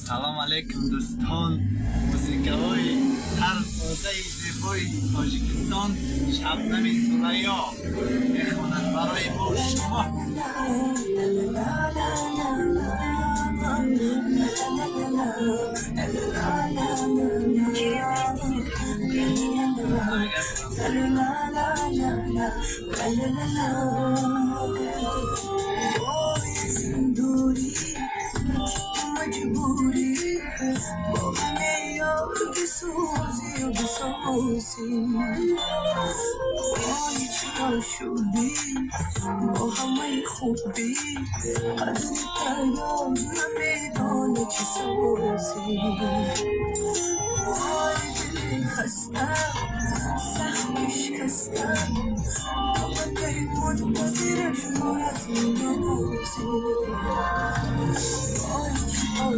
سلام علیکم دوستان، موسیقای هر تازه زیبای تاجیکستان شبنم سریا میخواند برای ما شما. مجبوری با همه یار بسوزی و بسوزی وای چرا شدی با همه خوبی قدر پیام نمیدانه چی سوزی وای دل خستم سخت شکستم وقتی منتظرش پر از این روزی